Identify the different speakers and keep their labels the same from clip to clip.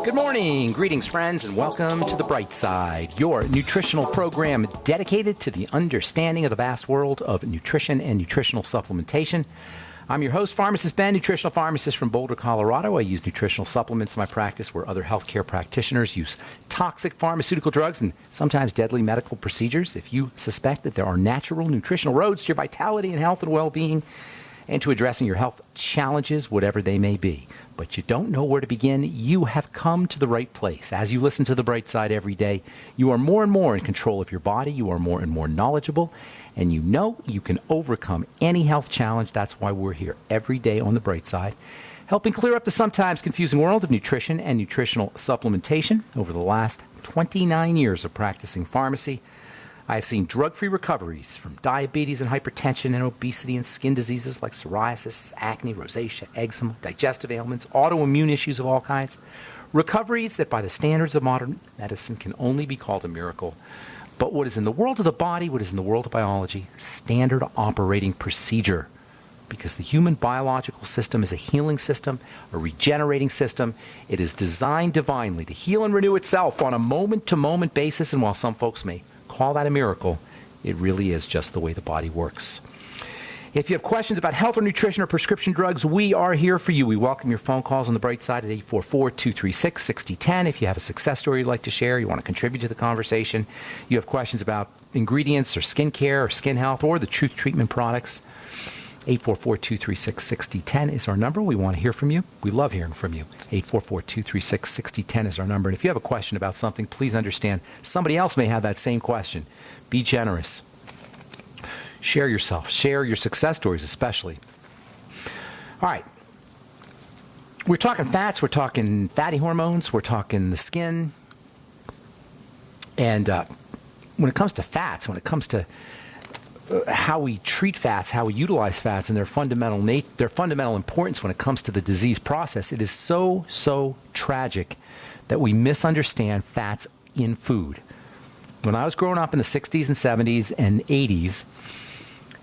Speaker 1: Good morning, greetings friends, and welcome to The Bright Side, your nutritional program dedicated to the understanding of the vast world of nutrition and nutritional supplementation. I'm your host, Pharmacist Ben, nutritional pharmacist from Boulder, Colorado. I use nutritional supplements in my practice where other healthcare practitioners use toxic pharmaceutical drugs and sometimes deadly medical procedures. If you suspect that there are natural nutritional roads to your vitality and health and well-being and to addressing your health challenges, whatever they may be, but you don't know where to begin, you have come to the right place. As you listen to The Bright Side every day, you are more and more in control of your body, you are more and more knowledgeable, and you know you can overcome any health challenge. That's why we're here every day on The Bright Side, helping clear up the sometimes confusing world of nutrition and nutritional supplementation. Over the last 29 years of practicing pharmacy, I have seen drug-free recoveries from diabetes and hypertension and obesity and skin diseases like psoriasis, acne, rosacea, eczema, digestive ailments, autoimmune issues of all kinds. Recoveries that by the standards of modern medicine can only be called a miracle. But what is in the world of the body, what is in the world of biology, standard operating procedure. Because the human biological system is a healing system, a regenerating system. It is designed divinely to heal and renew itself on a moment-to-moment basis, and while some folks may call that a miracle, it really is just the way the body works. If you have questions about health or nutrition or prescription drugs, we are here for you. We welcome your phone calls on The Bright Side at 844-236-6010. If you have a success story you'd like to share, you want to contribute to the conversation, you have questions about ingredients or skincare or skin health or the Truth Treatment products, 844-236-6010 is our number. We want to hear from you. We love hearing from you. 844-236-6010 is our number. And if you have a question about something, please understand somebody else may have that same question. Be generous. Share yourself. Share your success stories especially. All right. We're talking fats. We're talking fatty hormones. We're talking the skin. And when it comes to fats, when it comes to how we treat fats, how we utilize fats, and their fundamental importance when it comes to the disease process, it is so tragic that we misunderstand fats in food. When I was growing up in the 60s and 70s and 80s,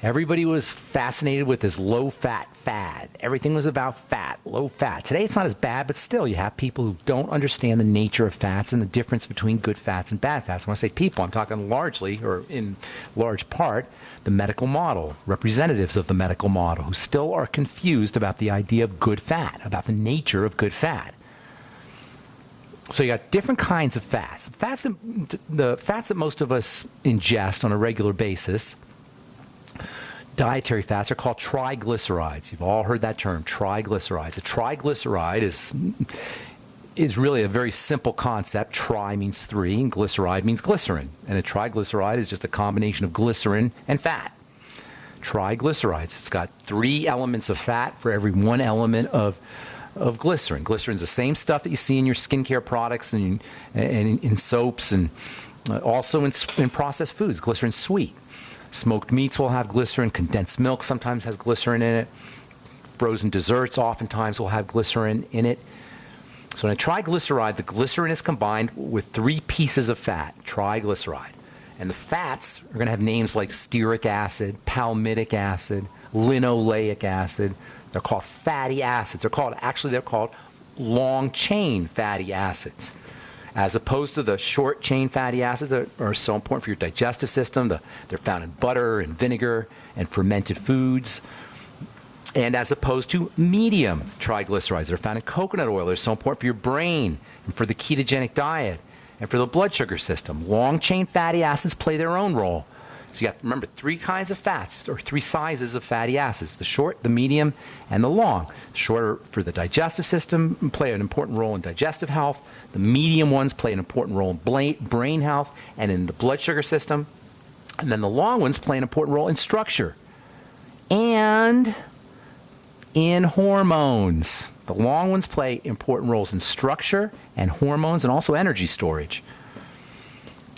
Speaker 1: everybody was fascinated with this low-fat fad. Everything was about fat, low fat. Today it's not as bad, but still you have people who don't understand the nature of fats and the difference between good fats and bad fats. When I say people, I'm talking largely, or in large part, the medical model, representatives of the medical model, who still are confused about the idea of good fat, about the nature of good fat. So you got different kinds of fats. The fats that most of us ingest on a regular basis, dietary fats, are called triglycerides. You've all heard that term, triglycerides. A triglyceride is really a very simple concept. Tri means three, and glyceride means glycerin. And a triglyceride is just a combination of glycerin and fat. Triglycerides. It's got three elements of fat for every one element of glycerin. Glycerin's the same stuff that you see in your skincare products and in soaps and also in processed foods. Glycerin's sweet. Smoked meats will have glycerin. Condensed milk sometimes has glycerin in it. Frozen desserts oftentimes will have glycerin in it. So in a triglyceride, the glycerin is combined with three pieces of fat, triglyceride. And the fats are going to have names like stearic acid, palmitic acid, linoleic acid. They're called fatty acids. They're called long-chain fatty acids, as opposed to the short-chain fatty acids that are so important for your digestive system. They're found in butter and vinegar and fermented foods. And as opposed to medium triglycerides that are found in coconut oil. They're so important for your brain and for the ketogenic diet and for the blood sugar system. Long-chain fatty acids play their own role. So you got to remember three kinds of fats, or three sizes of fatty acids: the short, the medium, and the long. Shorter for the digestive system play an important role in digestive health. The medium ones play an important role in brain health and in the blood sugar system. And then the long ones play an important role in structure and in hormones. The long ones play important roles in structure and hormones and also energy storage.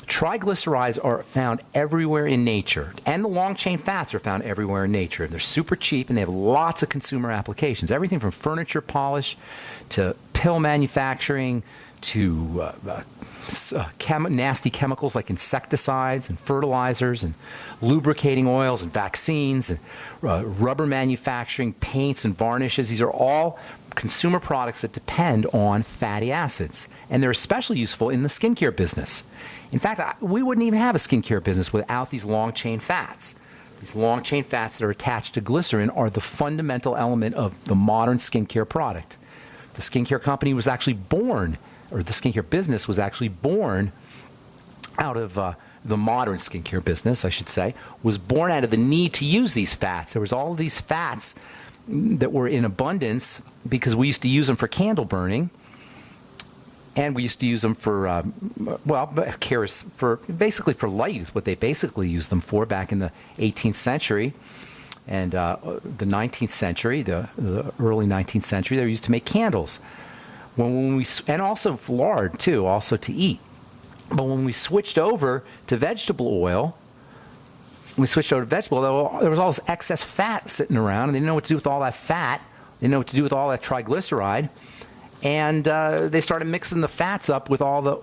Speaker 1: Triglycerides are found everywhere in nature, and the long-chain fats are found everywhere in nature. They're super cheap, and they have lots of consumer applications. Everything from furniture polish to pill manufacturing to nasty chemicals like insecticides and fertilizers and lubricating oils and vaccines and rubber manufacturing, paints and varnishes. These are all consumer products that depend on fatty acids. And they're especially useful in the skincare business. In fact, we wouldn't even have a skincare business without these long-chain fats. These long-chain fats that are attached to glycerin are the fundamental element of the modern skincare product. The skincare company was actually born, or the skincare business was actually born out of the modern skincare business, I should say, was born out of the need to use these fats. There was all of these fats that were in abundance because we used to use them for candle burning, and we used to use them for, basically for light is what they basically used them for back in the 18th century and the 19th century, the early 19th century. They were used to make candles. And also for lard, too, also to eat. But when we switched over to vegetable oil, there was all this excess fat sitting around, and they didn't know what to do with all that fat. They didn't know what to do with all that triglyceride. And they started mixing the fats up with all the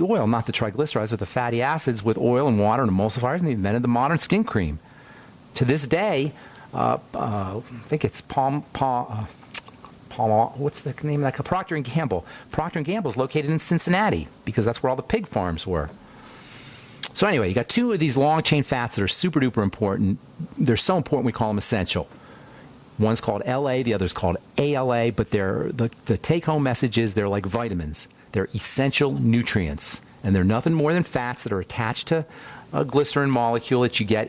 Speaker 1: oil, not the triglycerides, but the fatty acids with oil and water and emulsifiers, and they invented the modern skin cream. To this day, I think it's what's the name of that? Procter & Gamble. Procter & Gamble is located in Cincinnati because that's where all the pig farms were. So anyway, you got two of these long-chain fats that are super duper important. They're so important we call them essential. One's called LA, the other's called ALA, but the take-home message is they're like vitamins. They're essential nutrients, and they're nothing more than fats that are attached to a glycerin molecule that you get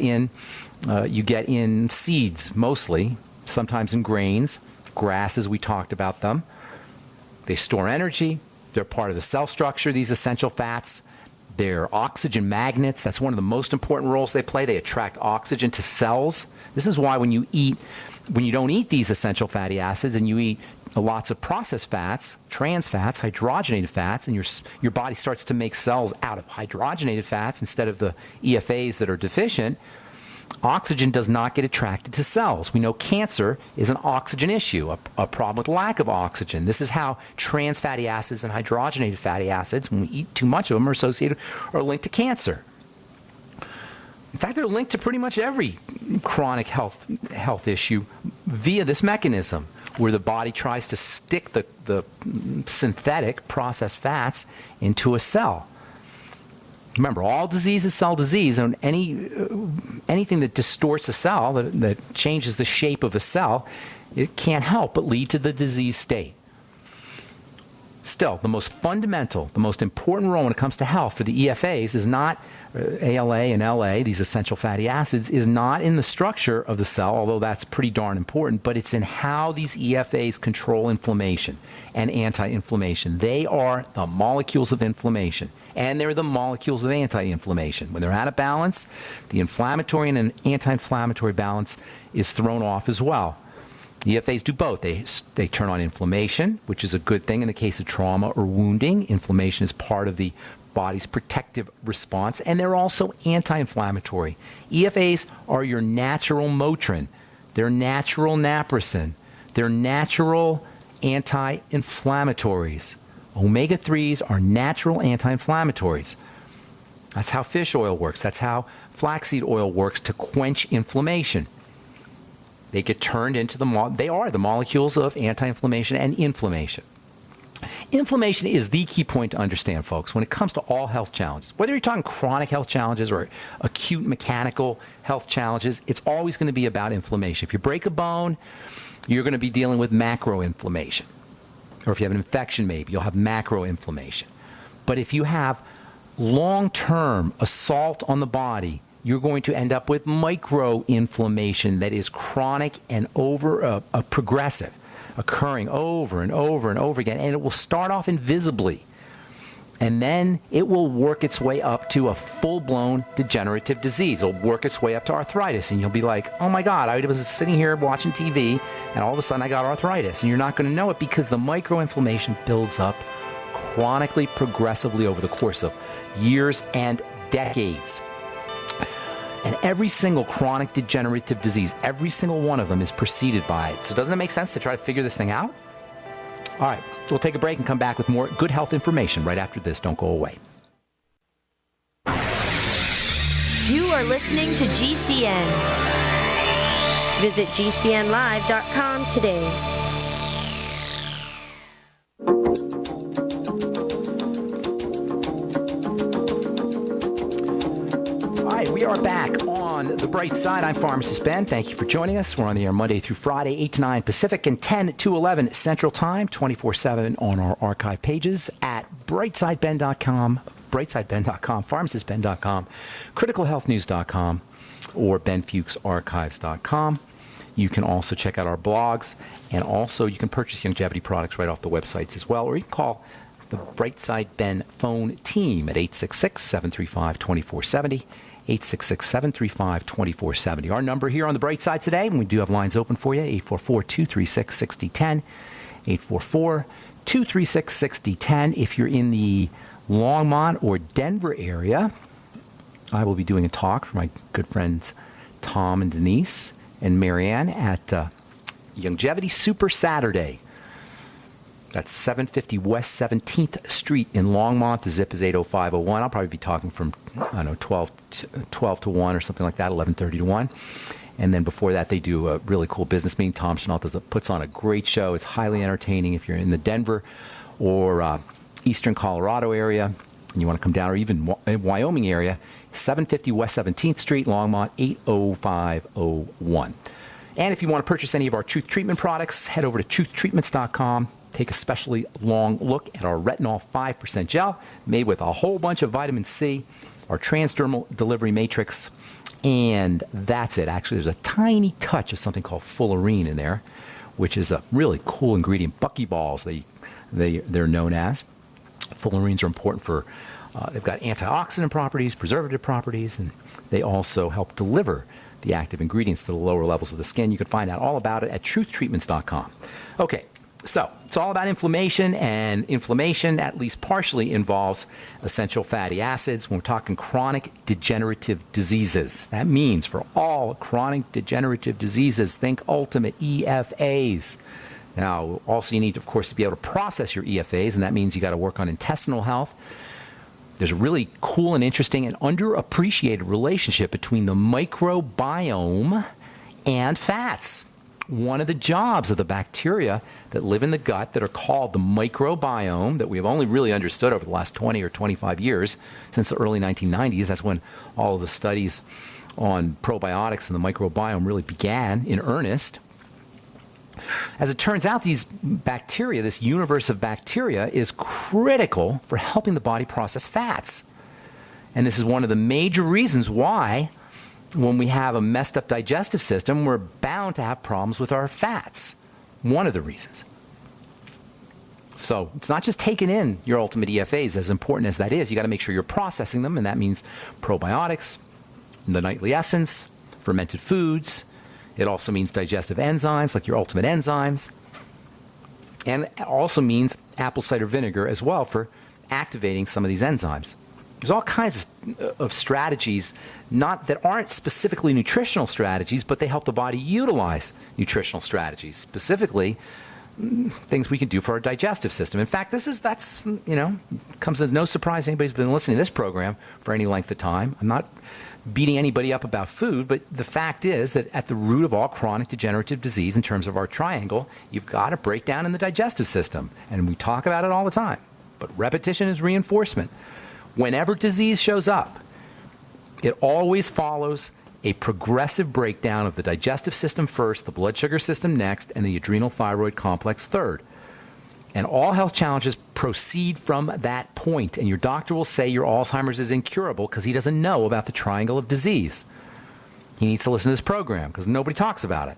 Speaker 1: in seeds mostly, sometimes in grains, grasses, we talked about them. They store energy. They're part of the cell structure, these essential fats. They're oxygen magnets. That's one of the most important roles they play. They attract oxygen to cells. This is why when you don't eat these essential fatty acids and you eat lots of processed fats, trans fats, hydrogenated fats, and your body starts to make cells out of hydrogenated fats instead of the EFAs that are deficient, oxygen does not get attracted to cells. We know cancer is an oxygen issue, a problem with lack of oxygen. This is how trans fatty acids and hydrogenated fatty acids, when we eat too much of them, are linked to cancer. In fact, they're linked to pretty much every chronic health issue via this mechanism, where the body tries to stick the synthetic processed fats into a cell. Remember, all disease is cell disease, and anything that distorts a cell, that changes the shape of a cell, it can't help but lead to the disease state. Still, the most fundamental, the most important role when it comes to health for the EFAs is not ALA and LA, these essential fatty acids, is not in the structure of the cell, although that's pretty darn important, but it's in how these EFAs control inflammation and anti-inflammation. They are the molecules of inflammation, and they're the molecules of anti-inflammation. When they're out of balance, the inflammatory and anti-inflammatory balance is thrown off as well. EFAs do both. They turn on inflammation, which is a good thing in the case of trauma or wounding. Inflammation is part of the body's protective response, and they're also anti-inflammatory. EFAs are your natural Motrin. They're natural naproxen. They're natural anti-inflammatories. Omega-3s are natural anti-inflammatories. That's how fish oil works. That's how flaxseed oil works to quench inflammation. They get turned into they are the molecules of anti-inflammation and inflammation. Inflammation is the key point to understand, folks, when it comes to all health challenges. Whether you're talking chronic health challenges or acute mechanical health challenges, it's always going to be about inflammation. If you break a bone, you're going to be dealing with macroinflammation. Or if you have an infection, maybe, you'll have macroinflammation. But if you have long-term assault on the body, you're going to end up with microinflammation that is chronic and progressive, occurring over and over and over again. And it will start off invisibly, and then it will work its way up to a full-blown degenerative disease. It'll work its way up to arthritis, and you'll be like, oh my God, I was sitting here watching TV, and all of a sudden I got arthritis. And you're not going to know it because the microinflammation builds up chronically, progressively over the course of years and decades. And every single chronic degenerative disease, every single one of them is preceded by it. So doesn't it make sense to try to figure this thing out? All right, we'll take a break and come back with more good health information right after this. Don't go away.
Speaker 2: You are listening to GCN. Visit GCNlive.com today.
Speaker 1: are back on The Bright Side. I'm Pharmacist Ben. Thank you for joining us. We're on the air Monday through Friday, 8 to 9 Pacific and 10 to 11 Central Time, 24/7 on our archive pages at brightsideben.com, pharmacistben.com, criticalhealthnews.com, or benfuchsarchives.com. You can also check out our blogs, and also you can purchase longevity products right off the websites as well, or you can call the Brightside Ben phone team at 866-735-2470, 866-735-2470. Our number here on the Bright Side today, and we do have lines open for you, 844-236-6010, 844-236-6010. If you're in the Longmont or Denver area, I will be doing a talk for my good friends Tom and Denise and Marianne at Longevity Super Saturday. That's 750 West 17th Street in Longmont. The zip is 80501. I'll probably be talking from, 12 to 1 or something like that, 11:30 to 1. And then before that, they do a really cool business meeting. Tom Chenault puts on a great show. It's highly entertaining. If you're in the Denver or eastern Colorado area and you want to come down, or even Wyoming area, 750 West 17th Street, Longmont, 80501. And if you want to purchase any of our Truth Treatment products, head over to truthtreatments.com. Take a specially long look at our retinol 5% gel made with a whole bunch of vitamin C, our transdermal delivery matrix, and that's it. Actually, there's a tiny touch of something called fullerene in there, which is a really cool ingredient. Buckyballs, they're known as. Fullerenes are important for, they've got antioxidant properties, preservative properties, and they also help deliver the active ingredients to the lower levels of the skin. You can find out all about it at truthtreatments.com. Okay. So it's all about inflammation, and inflammation at least partially involves essential fatty acids when we're talking chronic degenerative diseases. That means for all chronic degenerative diseases, think ultimate EFAs. Now, also you need, of course, to be able to process your EFAs, and that means you got to work on intestinal health. There's a really cool and interesting and underappreciated relationship between the microbiome and fats. One of the jobs of the bacteria that live in the gut that are called the microbiome, that we have only really understood over the last 20 or 25 years, since the early 1990s, that's when all of the studies on probiotics and the microbiome really began in earnest. As it turns out, these bacteria, this universe of bacteria, is critical for helping the body process fats. And this is one of the major reasons why when we have a messed up digestive system, we're bound to have problems with our fats. One of the reasons. So it's not just taking in your ultimate EFAs, as important as that is. You got to make sure you're processing them, and that means probiotics, the nightly essence, fermented foods. It also means digestive enzymes, like your ultimate enzymes. And it also means apple cider vinegar as well for activating some of these enzymes. There's all kinds of strategies, not that aren't specifically nutritional strategies, but they help the body utilize nutritional strategies, specifically things we can do for our digestive system. In fact, that's comes as no surprise to anybody who's been listening to this program for any length of time. I'm not beating anybody up about food, but the fact is that at the root of all chronic degenerative disease, in terms of our triangle, you've got a breakdown in the digestive system, and we talk about it all the time. But repetition is reinforcement. Whenever disease shows up, it always follows a progressive breakdown of the digestive system first, the blood sugar system next, and the adrenal thyroid complex third. And all health challenges proceed from that point. And your doctor will say your Alzheimer's is incurable because he doesn't know about the triangle of disease. He needs to listen to this program because nobody talks about it.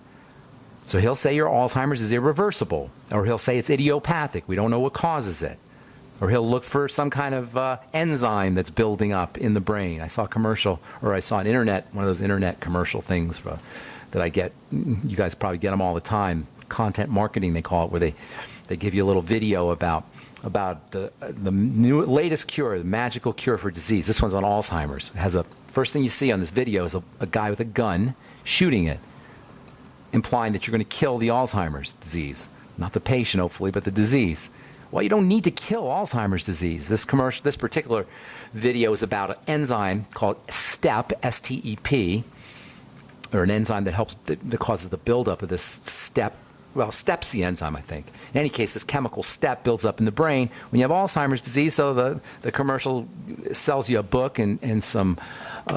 Speaker 1: So he'll say your Alzheimer's is irreversible, or he'll say it's idiopathic. We don't know what causes it. Or he'll look for some kind of enzyme that's building up in the brain. I saw a commercial, or I saw an one of those internet commercial things that I get. You guys probably get them all the time. Content marketing, they call it, where they give you a little video about the latest cure, the magical cure for disease. This one's on Alzheimer's. It has first thing you see on this video is a guy with a gun shooting it, implying that you're going to kill the Alzheimer's disease. Not the patient, hopefully, but the disease. Well, you don't need to kill Alzheimer's disease. This particular video is about an enzyme called STEP, S-T-E-P, or an enzyme that causes the buildup of this STEP Well, step's the enzyme, I think. In any case, this chemical step builds up in the brain when you have Alzheimer's disease. So the commercial sells you a book and some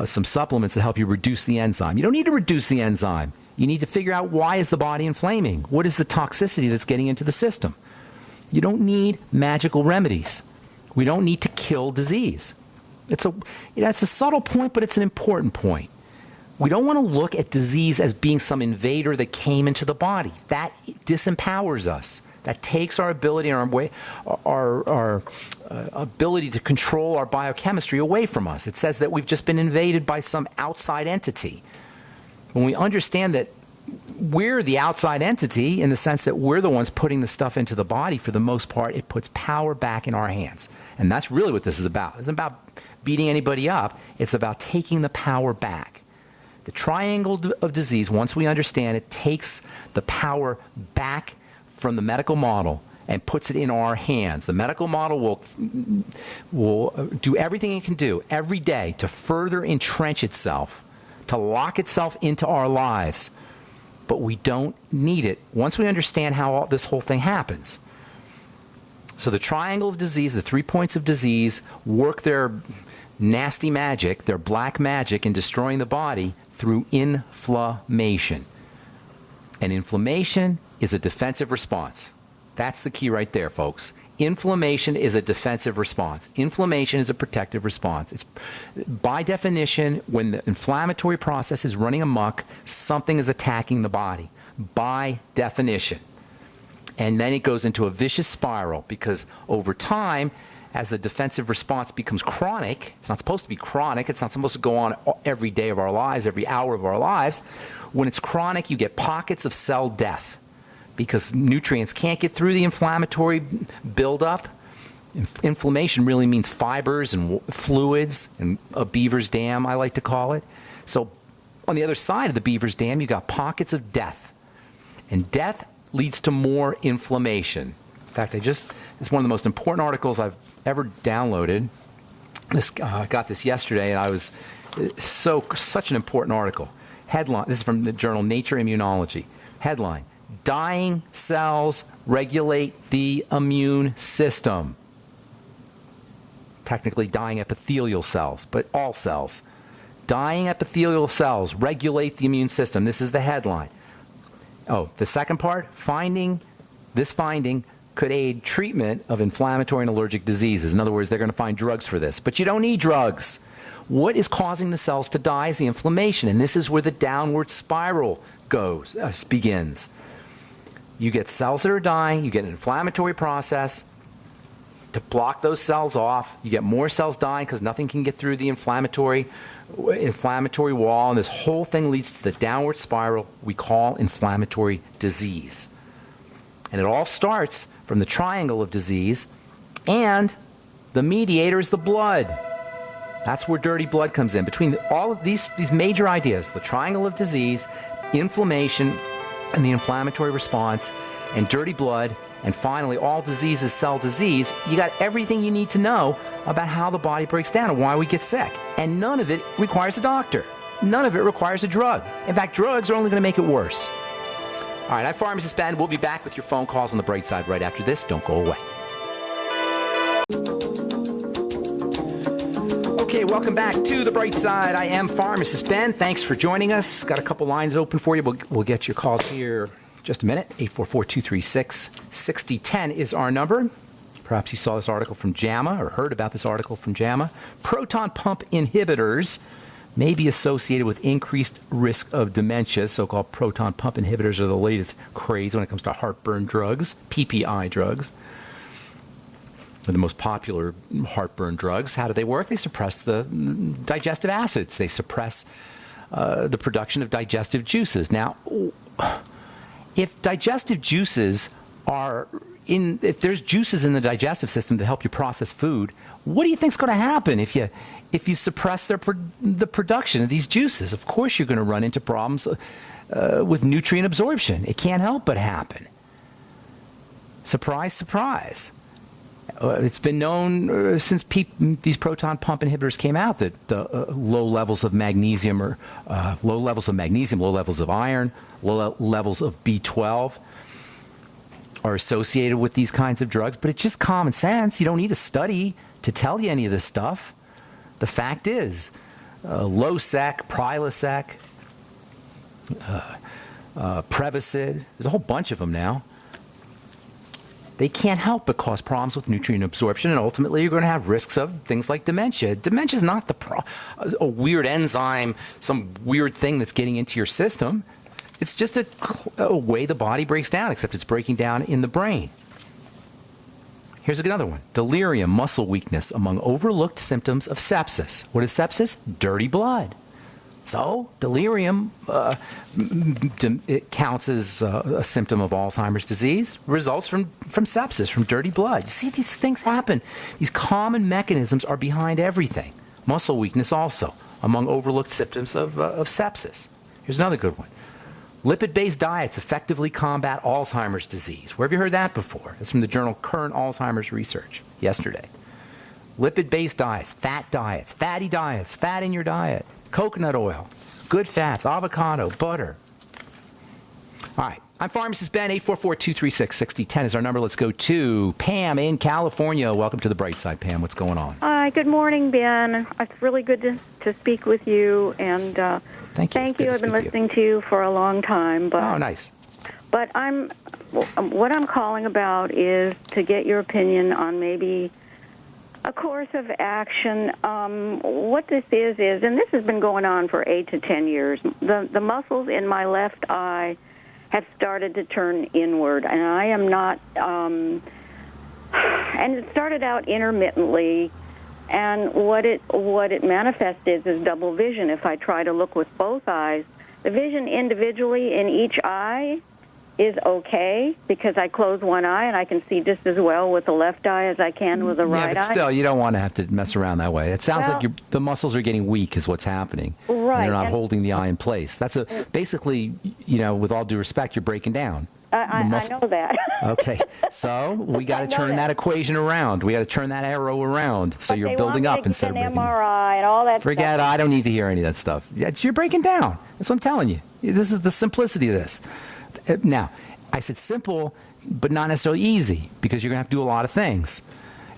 Speaker 1: supplements that help you reduce the enzyme. You don't need to reduce the enzyme. You need to figure out, why is the body inflaming? What is the toxicity that's getting into the system? You don't need magical remedies. We don't need to kill disease. It's a subtle point, but it's an important point. We don't want to look at disease as being some invader that came into the body. That disempowers us. That takes our ability and our ability to control our biochemistry away from us. It says that we've just been invaded by some outside entity. When we understand that we're the outside entity, in the sense that we're the ones putting the stuff into the body, for the most part, it puts power back in our hands. And that's really what this is about. It isn't about beating anybody up. It's about taking the power back. The triangle of disease, once we understand it, takes the power back from the medical model and puts it in our hands. The medical model will do everything it can do every day to further entrench itself, to lock itself into our lives. But we don't need it once we understand how this whole thing happens. So the triangle of disease, the 3 points of disease, work their nasty magic, their black magic, in destroying the body through inflammation. And inflammation is a defensive response. That's the key right there, folks. Inflammation is a defensive response. Inflammation is a protective response. It's, by definition, when the inflammatory process is running amok, something is attacking the body, by definition. And then it goes into a vicious spiral, because over time, as the defensive response becomes chronic, it's not supposed to be chronic, it's not supposed to go on every day of our lives, every hour of our lives. When it's chronic, you get pockets of cell death, because nutrients can't get through the inflammatory buildup. Inflammation really means fibers and fluids, and a beaver's dam, I like to call it. So on the other side of the beaver's dam, you got pockets of death. And death leads to more inflammation. In fact, it's one of the most important articles I've ever downloaded. I got this yesterday, and I was such an important article. Headline, this is from the journal Nature Immunology. Headline: dying cells regulate the immune system. Technically dying epithelial cells, but all cells. Dying epithelial cells regulate the immune system. This is the headline. Oh, the second part, this finding could aid treatment of inflammatory and allergic diseases. In other words, they're going to find drugs for this. But you don't need drugs. What is causing the cells to die is the inflammation, and this is where the downward spiral begins. You get cells that are dying, you get an inflammatory process to block those cells off. You get more cells dying because nothing can get through the inflammatory wall, and this whole thing leads to the downward spiral we call inflammatory disease. And it all starts from the triangle of disease, and the mediator is the blood. That's where dirty blood comes in. Between all of these major ideas, the triangle of disease, inflammation, and the inflammatory response, and dirty blood, and finally all disease is cell disease, you got everything you need to know about how the body breaks down and why we get sick. And none of it requires a doctor. None of it requires a drug. In fact, drugs are only going to make it worse. All right, I'm Pharmacist Ben. We'll be back with your phone calls on the bright side right after this. Don't go away. Okay, welcome back to the bright side. I am Pharmacist Ben. Thanks for joining us. Got a couple lines open for you. We'll get your calls here in just a minute. 844-236-6010 is our number. Perhaps you saw this article from JAMA or heard about this article from JAMA. Proton pump inhibitors may be associated with increased risk of dementia. So-called proton pump inhibitors are the latest craze when it comes to heartburn drugs, PPI drugs. They're the most popular heartburn drugs. How do they work? They suppress the digestive acids. They suppress the production of digestive juices. Now, if digestive juices if there's juices in the digestive system to help you process food, what do you think is going to happen if you suppress the production of these juices? Of course, you're going to run into problems with nutrient absorption. It can't help but happen. Surprise, surprise. It's been known since these proton pump inhibitors came out that low levels of magnesium, low levels of iron, low levels of B12 are associated with these kinds of drugs, but it's just common sense. You don't need a study to tell you any of this stuff. The fact is, Losec, Prilosec, Prevacid, there's a whole bunch of them now. They can't help but cause problems with nutrient absorption, and ultimately you're going to have risks of things like dementia. Dementia is not a weird enzyme, some weird thing that's getting into your system. It's just a way the body breaks down, except it's breaking down in the brain. Here's another one. Delirium, muscle weakness among overlooked symptoms of sepsis. What is sepsis? Dirty blood. So, delirium, it counts as a symptom of Alzheimer's disease, results from sepsis, from dirty blood. You see, these things happen. These common mechanisms are behind everything. Muscle weakness also, among overlooked symptoms of sepsis. Here's another good one. Lipid-based diets effectively combat Alzheimer's disease. Where have you heard that before? That's from the journal Current Alzheimer's Research yesterday. Lipid-based diets, fatty diets, fat in your diet. Coconut oil, good fats, avocado, butter. All right. I'm Pharmacist Ben. 844-236-6010 is our number. Let's go to Pam in California. Welcome to the bright side, Pam. What's going on?
Speaker 3: Hi. Good morning, Ben. It's really good to speak with you. And
Speaker 1: thank you.
Speaker 3: I've been listening to you for a long time. But,
Speaker 1: oh, nice.
Speaker 3: But what I'm calling about is to get your opinion on maybe a course of action. What this is, and this has been going on for 8 to 10 years, the muscles in my left eye have started to turn inward, and I am not, and it started out intermittently, and what it manifests is double vision. If I try to look with both eyes, the vision individually in each eye is okay because I close one eye and I can see just as well with the left eye as I can with the right eye.
Speaker 1: Yeah, but still, you don't want to have to mess around that way. It sounds like the muscles are getting weak is what's happening.
Speaker 3: Right.
Speaker 1: And they're not holding the eye in place. That's basically, with all due respect, you're breaking down.
Speaker 3: I know that.
Speaker 1: Okay, so we got to turn that equation around. We got to turn that arrow around so you're building up instead of breaking down.
Speaker 3: MRI and all that
Speaker 1: Forget it. I don't need to hear any of that stuff. You're breaking down. That's what I'm telling you. This is the simplicity of this. Now, I said simple, but not necessarily easy, because you're going to have to do a lot of things.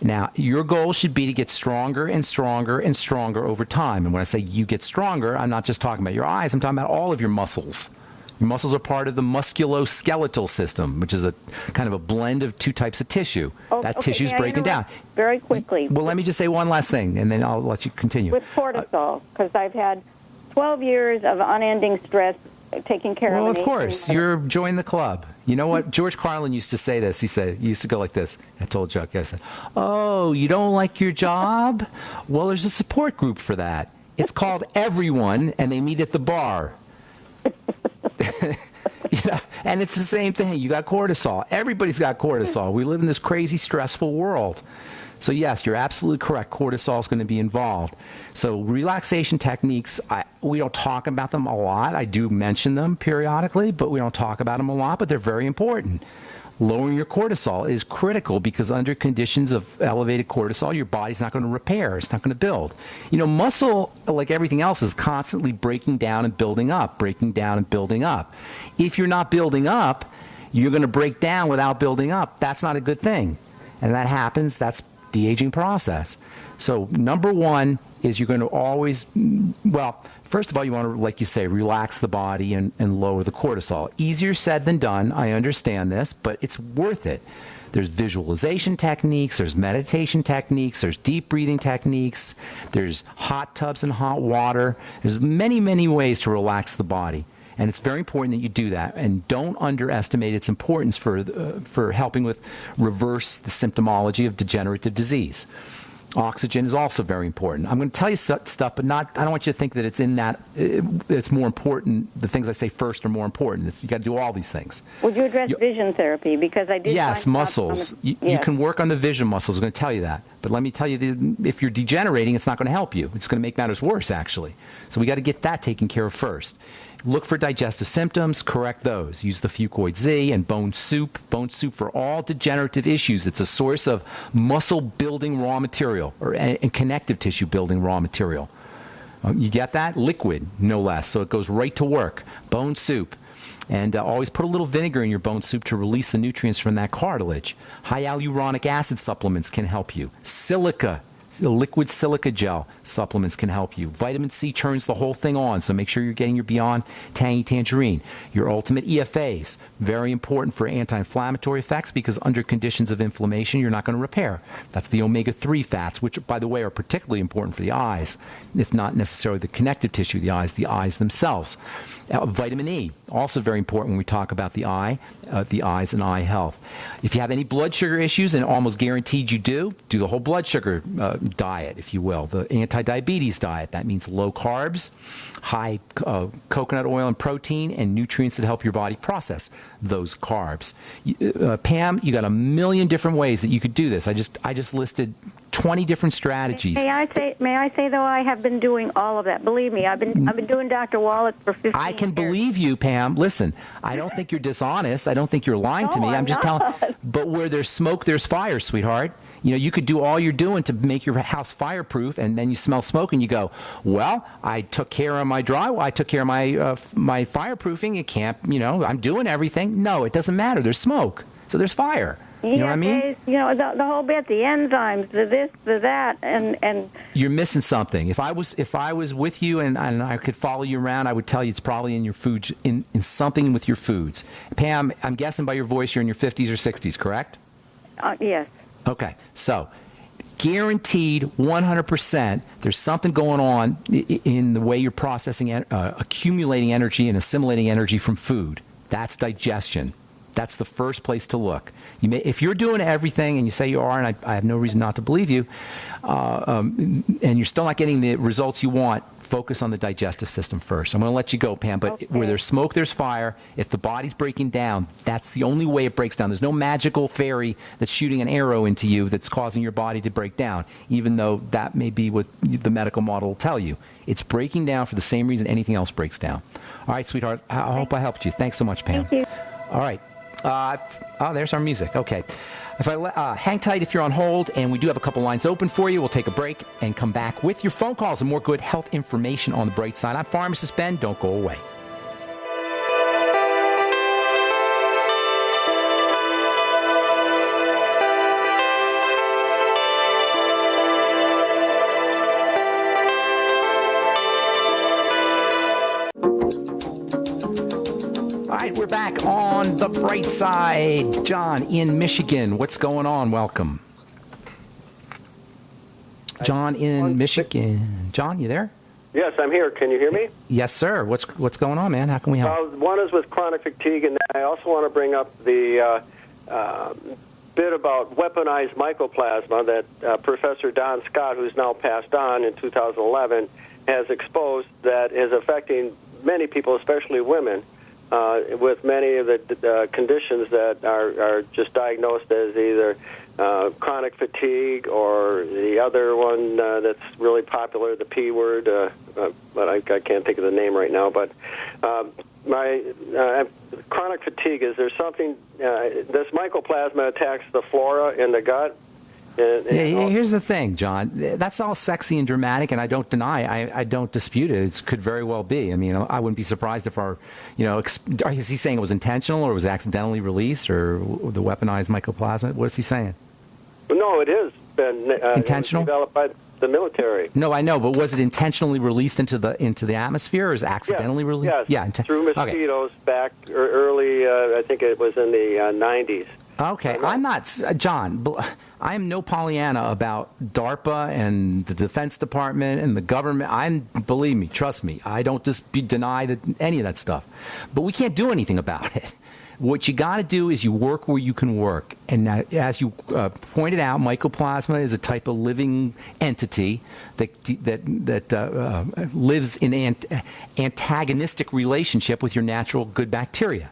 Speaker 1: Now, your goal should be to get stronger and stronger and stronger over time. And when I say you get stronger, I'm not just talking about your eyes. I'm talking about all of your muscles. Your muscles are part of the musculoskeletal system, which is a kind of a blend of two types of tissue. That tissue's breaking down.
Speaker 3: Very quickly.
Speaker 1: Well, let me just say one last thing, and then I'll let you continue.
Speaker 3: With cortisol, because I've had 12 years of unending stress taking care of.
Speaker 1: Well, of course, you're joining the club. You know what? George Carlin used to say this. He used to go like this. I told Chuck, I said, "Oh, you don't like your job? Well, there's a support group for that. It's called Everyone, and they meet at the bar." And it's the same thing. You got cortisol. Everybody's got cortisol. We live in this crazy, stressful world. So yes, you're absolutely correct. Cortisol is going to be involved. So relaxation techniques, we don't talk about them a lot. I do mention them periodically, but we don't talk about them a lot, but they're very important. Lowering your cortisol is critical because under conditions of elevated cortisol, your body's not going to repair. It's not going to build. Muscle, like everything else, is constantly breaking down and building up, breaking down and building up. If you're not building up, you're going to break down without building up. That's not a good thing. And that happens. That's the aging process. So number one is you're going to always, first of all, you want to, like you say, relax the body and lower the cortisol. Easier said than done. I understand this, but it's worth it. There's visualization techniques, there's meditation techniques, there's deep breathing techniques, there's hot tubs and hot water. There's many, many ways to relax the body. And it's very important that you do that. And don't underestimate its importance for helping with reverse the symptomology of degenerative disease. Oxygen is also very important. I'm going to tell you stuff, but I don't want you to think that it's in that, it's more important. The things I say first are more important. You got to do all these things.
Speaker 3: Would you address vision therapy? Because I did.
Speaker 1: Yes, muscles. You can work on the vision muscles. I'm going to tell you that. But let me tell you, if you're degenerating, it's not going to help you. It's going to make matters worse, actually. So we got to get that taken care of first. Look for digestive symptoms, correct those. Use the Fucoid Z and bone soup. Bone soup for all degenerative issues. It's a source of muscle-building raw material and connective tissue-building raw material. You get that? Liquid, no less. So it goes right to work. Bone soup. And always put a little vinegar in your bone soup to release the nutrients from that cartilage. High hyaluronic acid supplements can help you. Silica, liquid silica gel supplements can help you. Vitamin C turns the whole thing on, so make sure you're getting your Beyond Tangy Tangerine. Your Ultimate EFAs, very important for anti-inflammatory effects because under conditions of inflammation, you're not going to repair. That's the omega-3 fats, which, by the way, are particularly important for the eyes, if not necessarily the connective tissue of the eyes themselves. Vitamin E, also very important when we talk about the eyes and eye health. If you have any blood sugar issues, and almost guaranteed you do the whole blood sugar diet, if you will, the anti-diabetes diet. That means low carbs, high coconut oil and protein, and nutrients that help your body process those carbs. Pam, you got a million different ways that you could do this. I just listed 20 different strategies.
Speaker 3: May I say though, I have been doing all of that. Believe me, I've been doing Dr. Wallach for 15 years.
Speaker 1: I can believe you, Pam. Listen, I don't think you're dishonest. I don't think you're lying to me. I'm just telling. But where there's smoke, there's fire, sweetheart. You know, you could do all you're doing to make your house fireproof, and then you smell smoke, and you go, "Well, I took care of my drywall. I took care of my fireproofing. It can't. You know, I'm doing everything." No, it doesn't matter. There's smoke, so there's fire. You know what I mean?
Speaker 3: You know, the whole bit, the enzymes, the this, the that, and
Speaker 1: you're missing something. If I was with you and I could follow you around, I would tell you it's probably in your foods, in something with your foods. Pam, I'm guessing by your voice you're in your 50s or 60s, correct?
Speaker 3: Yes.
Speaker 1: Okay, so guaranteed 100% there's something going on in the way you're processing, accumulating energy and assimilating energy from food. That's digestion. That's the first place to look. If you're doing everything, and you say you are, and I have no reason not to believe you, and you're still not getting the results you want, focus on the digestive system first. I'm going to let you go, Pam, but
Speaker 3: okay.
Speaker 1: Where there's smoke, there's fire. If the body's breaking down, that's the only way it breaks down. There's no magical fairy that's shooting an arrow into you that's causing your body to break down, even though that may be what the medical model will tell you. It's breaking down for the same reason anything else breaks down. All right, sweetheart, I hope I helped you. Thanks so much, Pam.
Speaker 3: Thank you.
Speaker 1: All right. There's our music. Okay. If I hang tight if you're on hold, and we do have a couple lines open for you. We'll take a break and come back with your phone calls and more good health information on the bright side. I'm Pharmacist Ben. Don't go away. All right, we're back on the bright side. John in Michigan. What's going on? Welcome. John in Michigan. John, you there?
Speaker 4: Yes, I'm here. Can you hear me?
Speaker 1: Yes, sir. What's going on, man? How can we help?
Speaker 4: One is with chronic fatigue, and I also want to bring up the bit about weaponized mycoplasma that Professor Don Scott, who's now passed on in 2011, has exposed that is affecting many people, especially women, with many of the conditions that are just diagnosed as either chronic fatigue or the other one that's really popular, the P word, but I can't think of the name right now. But my chronic fatigue, is there something, this mycoplasma attacks the flora in the gut?
Speaker 1: Here's the thing, John. That's all sexy and dramatic, and I don't deny. I don't dispute it. It could very well be. I mean, I wouldn't be surprised if is he saying it was intentional or was accidentally released or the weaponized mycoplasma? What is he saying?
Speaker 4: No, it has been
Speaker 1: intentional.
Speaker 4: Developed by the military.
Speaker 1: No, I know, but was it intentionally released into the atmosphere, or is it accidentally released?
Speaker 4: Yes, through mosquitoes back early. I think it was in the 90s.
Speaker 1: Okay, I'm not, John, I am no Pollyanna about DARPA and the Defense Department and the government. Believe me, trust me, I don't deny any of that stuff. But we can't do anything about it. What you got to do is you work where you can work. And now, as you pointed out, mycoplasma is a type of living entity that lives in an antagonistic relationship with your natural good bacteria.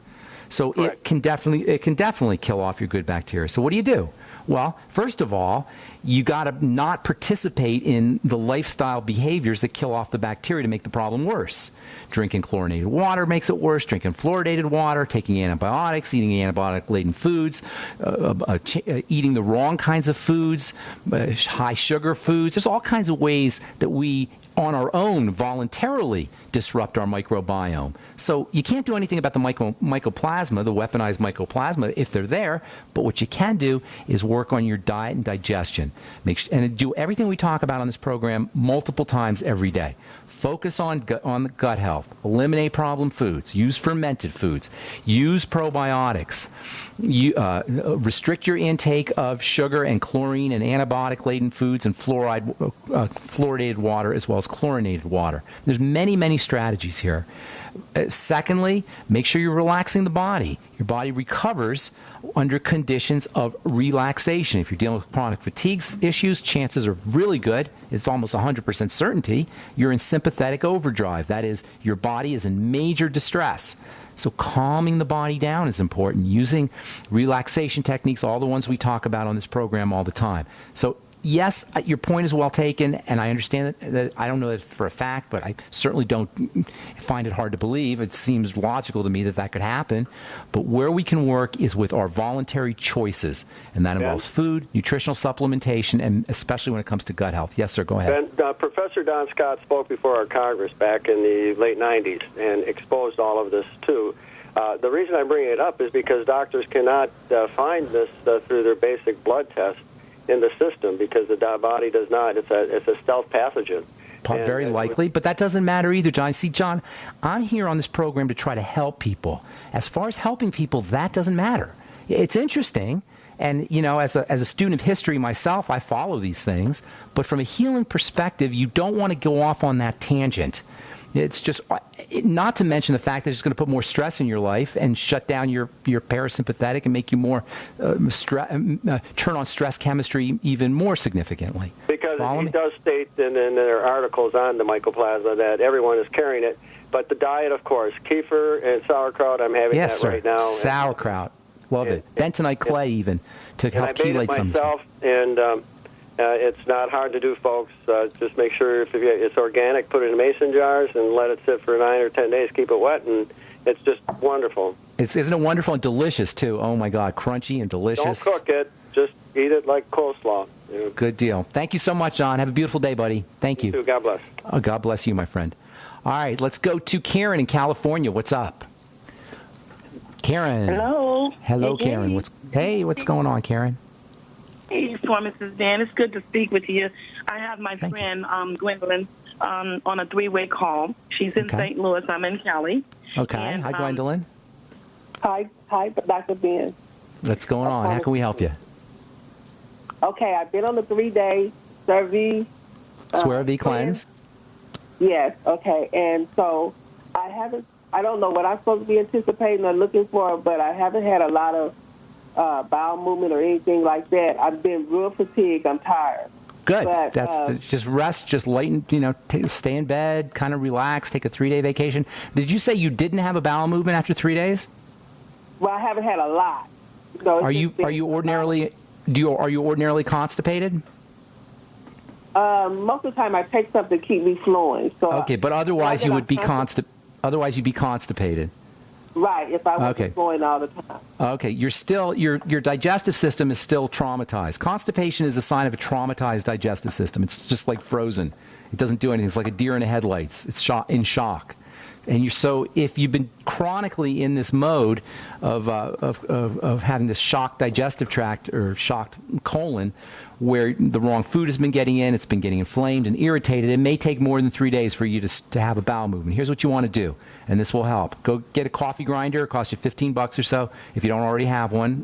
Speaker 1: So it can definitely kill off your good bacteria. So what do? Well, first of all, you got to not participate in the lifestyle behaviors that kill off the bacteria to make the problem worse. Drinking chlorinated water makes it worse. Drinking fluoridated water, taking antibiotics, eating antibiotic-laden foods, eating the wrong kinds of foods, high sugar foods. There's all kinds of ways that we, on our own, voluntarily disrupt our microbiome. So you can't do anything about the mycoplasma, the weaponized mycoplasma, if they're there. But what you can do is work on your diet and digestion. And do everything we talk about on this program multiple times every day. Focus on the gut health. Eliminate problem foods. Use fermented foods. Use probiotics. Restrict your intake of sugar and chlorine and antibiotic-laden foods and fluoridated water as well as chlorinated water. There's many, many strategies here. Secondly, make sure you're relaxing the body. Your body recovers under conditions of relaxation. If you're dealing with chronic fatigue issues, chances are really good. It's almost 100% certainty you're in sympathetic overdrive. That is, your body is in major distress. So calming the body down is important. Using relaxation techniques, all the ones we talk about on this program all the time. So yes, your point is well taken, and I understand that I don't know that for a fact, but I certainly don't find it hard to believe. It seems logical to me that could happen. But where we can work is with our voluntary choices, and that involves food, nutritional supplementation, and especially when it comes to gut health. Yes, sir, go ahead.
Speaker 4: Ben, Professor Don Scott spoke before our Congress back in the late 90s and exposed all of this, too. The reason I'm bringing it up is because doctors cannot find this through their basic blood test in the system because the body does not. It's a stealth pathogen.
Speaker 1: Very likely, but that doesn't matter either, John. See, John, I'm here on this program to try to help people. As far as helping people, that doesn't matter. It's interesting, and as a student of history myself, I follow these things. But from a healing perspective, you don't want to go off on that tangent. It's just, not to mention the fact that it's going to put more stress in your life and shut down your parasympathetic and make you more turn on stress chemistry even more significantly.
Speaker 4: Because he does state in their articles on the mycoplasma that everyone is carrying it. But the diet, of course, kefir and sauerkraut, I'm having that right now.
Speaker 1: Sauerkraut. Love it. Bentonite clay even to help chelate some.
Speaker 4: Myself, and it's not hard to do, folks. Just make sure if it's organic, put it in mason jars and let it sit for 9 or 10 days. Keep it wet, and it's just wonderful.
Speaker 1: Isn't it wonderful and delicious, too? Oh, my God, crunchy and delicious.
Speaker 4: Don't cook it. Just eat it like coleslaw.
Speaker 1: Good deal. Thank you so much, John. Have a beautiful day, buddy. Thank you.
Speaker 4: You too. God bless.
Speaker 1: Oh, God bless you, my friend. All right, let's go to Karen in California. What's up? Karen.
Speaker 5: Hello.
Speaker 1: Hello, Karen. What's going on, Karen?
Speaker 5: Hey, for Mrs. Dan, it's good to speak with you. I have my friend Gwendolyn on a 3-way call. She's in St. Louis. I'm in Cali.
Speaker 1: Okay. And, hi, Gwendolyn.
Speaker 6: Hi, Dr. Ben.
Speaker 1: What's going on? How can we help you?
Speaker 6: Okay, I've been on the 3-day CeraVe.
Speaker 1: CeraVe cleanse?
Speaker 6: Yes, okay. And so I don't know what I'm supposed to be anticipating or looking for, but I haven't had a lot of bowel movement or anything like that. I've been real fatigued. I'm tired.
Speaker 1: Good. But, that's just rest, just lighten, stay in bed, kind of relax, take a 3-day vacation. Did you say you didn't have a bowel movement after 3 days?
Speaker 6: Well, I haven't had a lot.
Speaker 1: Are you ordinarily constipated?
Speaker 6: Most of the time I take something to keep me flowing. So
Speaker 1: okay, but otherwise you would be otherwise you'd be constipated.
Speaker 6: Right, if I wasn't flowing all the time.
Speaker 1: Okay, your digestive system is still traumatized. Constipation is a sign of a traumatized digestive system. It's just like frozen. It doesn't do anything. It's like a deer in the headlights. It's in shock. And so if you've been chronically in this mode of having this shocked digestive tract or shocked colon, where the wrong food has been getting in, it's been getting inflamed and irritated, it may take more than 3 days for you to have a bowel movement. Here's what you want to do, and this will help. Go get a coffee grinder. It costs you $15 or so. If you don't already have one,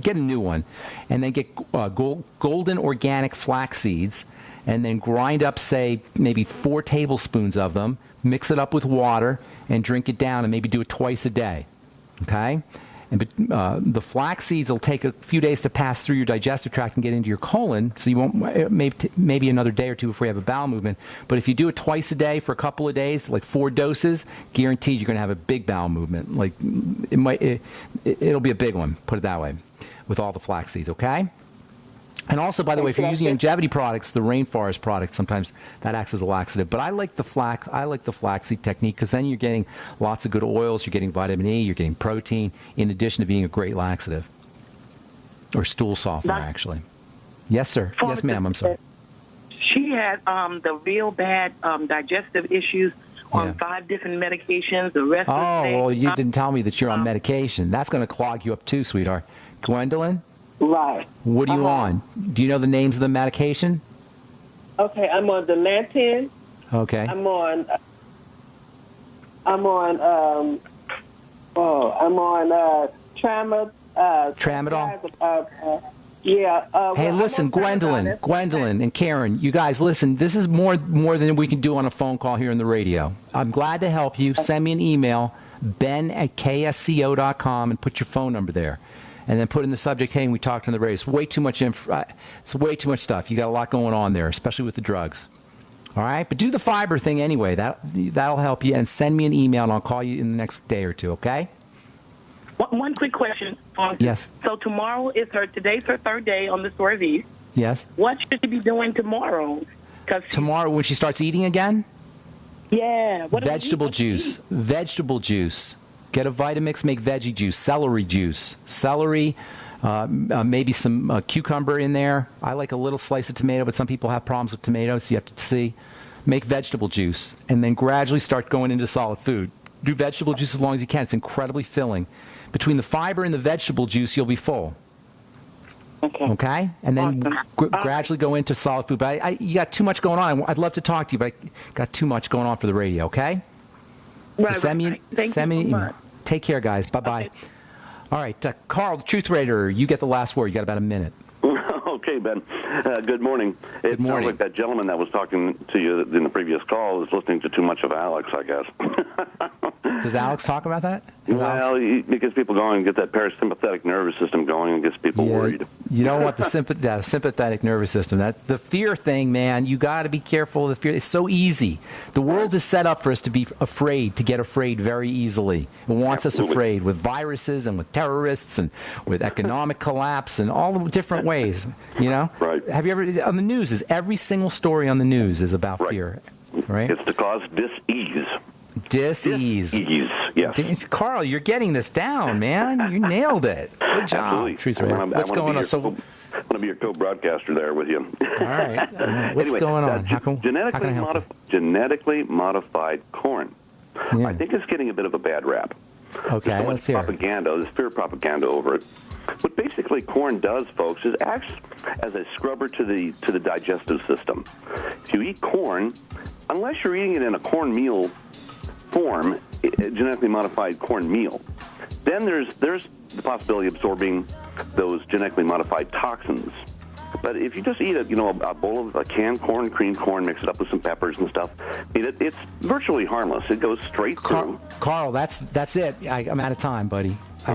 Speaker 1: get a new one. And then get golden organic flax seeds, and then grind up, say, maybe 4 tablespoons of them, mix it up with water, and drink it down, and maybe do it twice a day. Okay? And the flax seeds will take a few days to pass through your digestive tract and get into your colon, so you won't maybe another day or two before you have a bowel movement. But if you do it twice a day for a couple of days, like 4 doses, guaranteed you're going to have a big bowel movement. Like it'll be a big one. Put it that way, with all the flax seeds. Okay. And also, by the way, if you're using longevity products, the rainforest products, sometimes that acts as a laxative. But I like the flaxseed technique because then you're getting lots of good oils, you're getting vitamin E, you're getting protein, in addition to being a great laxative. Or stool softener, actually. Yes, sir. Yes, ma'am. I'm sorry.
Speaker 5: She had the real bad digestive issues on 5 different medications. The rest of the day,
Speaker 1: well, you didn't tell me that you're on medication. That's going to clog you up too, sweetheart. Gwendolyn?
Speaker 6: Right.
Speaker 1: What are you on? Do you know the names of the medication?
Speaker 6: Okay, I'm on Dilantin.
Speaker 1: Okay.
Speaker 6: I'm on
Speaker 1: Tramadol.
Speaker 6: Yeah.
Speaker 1: Hey, listen, Gwendolyn and Karen, you guys, listen, this is more than we can do on a phone call here on the radio. I'm glad to help you. Send me an email, ben@ksco.com, and put your phone number there. And then put in the subject, hey, we talked on the radio. It's way too much it's way too much stuff. You got a lot going on there, especially with the drugs. All right? But do the fiber thing anyway. That'll help you. And send me an email, and I'll call you in the next day or two, okay?
Speaker 5: One quick question.
Speaker 1: Yes.
Speaker 5: So today's her 3rd day on the Sorvie.
Speaker 1: Yes.
Speaker 5: What should she be doing tomorrow?
Speaker 1: Tomorrow when she starts eating again?
Speaker 5: Yeah.
Speaker 1: Vegetable juice. Vegetable juice. Get a Vitamix, make veggie juice, celery juice. Celery, maybe some cucumber in there. I like a little slice of tomato, but some people have problems with tomatoes, so you have to see. Make vegetable juice, and then gradually start going into solid food. Do vegetable juice as long as you can. It's incredibly filling. Between the fiber and the vegetable juice, you'll be full. Okay? And then gradually go into solid food. But you got too much going on. I'd love to talk to you, but I got too much going on for the radio, okay?
Speaker 5: Right,
Speaker 1: so send me an email. Take care, guys. Bye-bye. Okay. All right. Carl, the Truth Raider, you get the last word. You got about a minute.
Speaker 7: Okay, Ben. Good morning. It sounds like that gentleman that was talking to you in the previous call is listening to too much of Alex, I guess.
Speaker 1: Does Alex talk about that?
Speaker 7: It gets people going, get that parasympathetic nervous system going, and gets people worried.
Speaker 1: You don't want the sympathetic nervous system. The fear thing, man, you got to be careful of the fear. It's so easy. The world is set up for us to be afraid, to get afraid very easily. It wants us afraid with viruses and with terrorists and with economic collapse and all the different ways, you know?
Speaker 7: Right.
Speaker 1: Have you ever, on the news, every single story on the news is about fear, right?
Speaker 7: It's to cause dis-ease.
Speaker 1: Dis-ease.
Speaker 7: Yes.
Speaker 1: Carl, you're getting this down, man. You nailed it. Good job.
Speaker 7: Truth Raider. What's going on? I want to be your co-broadcaster there with you.
Speaker 1: All right. What's going on? How can I help you?
Speaker 7: Genetically modified corn.
Speaker 1: Yeah.
Speaker 7: I think it's getting a bit of a bad rap.
Speaker 1: Okay,
Speaker 7: There's so
Speaker 1: let's hear
Speaker 7: much propaganda. There's fear propaganda over it. What basically corn does, folks, is acts as a scrubber to the digestive system. If you eat corn, unless you're eating it in a cornmeal form, a genetically modified cornmeal, then there's the possibility of absorbing those genetically modified toxins. But if you just eat a bowl of canned corn, creamed corn, mix it up with some peppers and stuff, it's virtually harmless. It goes straight through.
Speaker 1: Carl, that's it. I'm out of time, buddy. I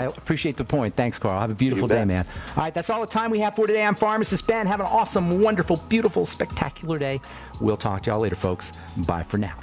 Speaker 1: appreciate the point. Thanks, Carl. Have a beautiful day, man. All right, that's all the time we have for today. I'm Pharmacist Ben. Have an awesome, wonderful, beautiful, spectacular day. We'll talk to y'all later, folks. Bye for now.